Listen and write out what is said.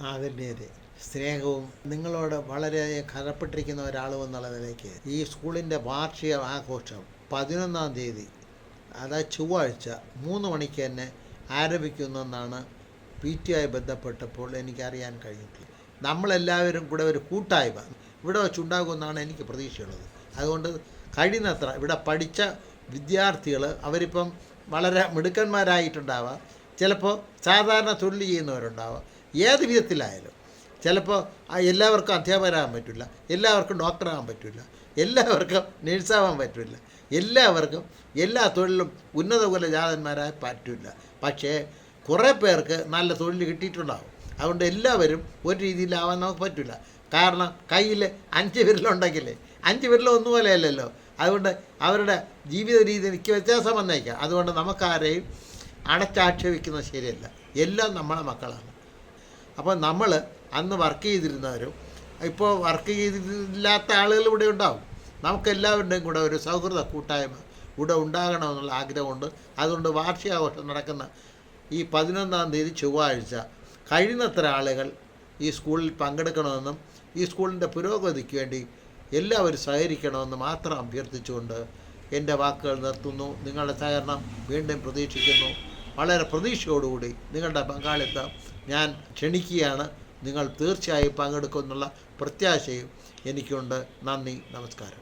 അതിൻ്റെ സ്നേഹവും നിങ്ങളോട് വളരെ കടപ്പെട്ടിരിക്കുന്ന ഒരാളും എന്നുള്ള നിലയ്ക്ക് ഈ സ്കൂളിൻ്റെ വാർഷിക ആഘോഷം 11-ാം തീയതി അതായത് ചൊവ്വാഴ്ച 3 മണിക്ക് തന്നെ ആരംഭിക്കുന്നെന്നാണ് PTA ബന്ധപ്പെട്ടപ്പോൾ എനിക്കറിയാൻ കഴിഞ്ഞിട്ടുള്ളത്. നമ്മളെല്ലാവരും കൂടെ ഒരു കൂട്ടായ്മ ഇവിടെ വെച്ചുണ്ടാകുമെന്നാണ് എനിക്ക് പ്രതീക്ഷയുള്ളത്. അതുകൊണ്ട് കഴിയുന്നത്ര ഇവിടെ പഠിച്ച വിദ്യാർത്ഥികൾ അവരിപ്പം വളരെ മിടുക്കന്മാരായിട്ടുണ്ടാവാം, ചിലപ്പോൾ സാധാരണ തൊഴിൽ ചെയ്യുന്നവരുണ്ടാവാം, ഏത് വിധത്തിലായാലും ചിലപ്പോൾ എല്ലാവർക്കും അധ്യാപകരാകാൻ പറ്റില്ല, എല്ലാവർക്കും ഡോക്ടറാകാൻ പറ്റില്ല, എല്ലാവർക്കും നേഴ്സാകാൻ പറ്റില്ല, എല്ലാവർക്കും എല്ലാ തൊഴിലും ഉന്നത കുലജാതന്മാരായി പറ്റില്ല. പക്ഷേ കുറേ പേർക്ക് നല്ല തൊഴിൽ കിട്ടിയിട്ടുണ്ടാകും. അതുകൊണ്ട് എല്ലാവരും ഒരു രീതിയിലാവാൻ നമുക്ക് പറ്റില്ല. കാരണം കയ്യിൽ 5 വിരലുണ്ടെങ്കിൽ 5 വിരലും ഒന്നുപോലെയല്ലല്ലോ. അതുകൊണ്ട് അവരുടെ ജീവിത രീതി എനിക്ക് വ്യത്യാസം വന്നേക്കാം. അതുകൊണ്ട് നമുക്കാരെയും അടച്ചാക്ഷേപിക്കുന്നത് ശരിയല്ല. എല്ലാം നമ്മളെ മക്കളാണ്. അപ്പോൾ നമ്മൾ അന്ന് വർക്ക് ചെയ്തിരുന്നവരും ഇപ്പോൾ വർക്ക് ചെയ്തില്ലാത്ത ആളുകൾ ഇവിടെ ഉണ്ടാവും. നമുക്കെല്ലാവരുടെയും കൂടെ ഒരു സൗഹൃദ കൂട്ടായ്മ ഇവിടെ ഉണ്ടാകണമെന്നുള്ള ആഗ്രഹമുണ്ട്. അതുകൊണ്ട് വാർഷികാഘോഷം നടക്കുന്ന ഈ 11-ാം തീയതി ചൊവ്വാഴ്ച കഴിയുന്നത്ര ആളുകൾ ഈ സ്കൂളിൽ പങ്കെടുക്കണമെന്നും ഈ സ്കൂളിൻ്റെ പുരോഗതിക്ക് വേണ്ടി എല്ലാവരും സഹകരിക്കണമെന്ന് മാത്രം അഭ്യർത്ഥിച്ചുകൊണ്ട് എൻ്റെ വാക്കുകൾ നിർത്തുന്നു. നിങ്ങളുടെ സഹകരണം വീണ്ടും പ്രതീക്ഷിക്കുന്നു. വളരെ പ്രതീക്ഷയോടുകൂടി നിങ്ങളുടെ പങ്കാളിത്തം ഞാൻ ക്ഷണിക്കുകയാണ്. നിങ്ങൾ തീർച്ചയായും പങ്കെടുക്കുമെന്നുള്ള പ്രത്യാശയും എനിക്കുണ്ട്. നന്ദി, നമസ്കാരം.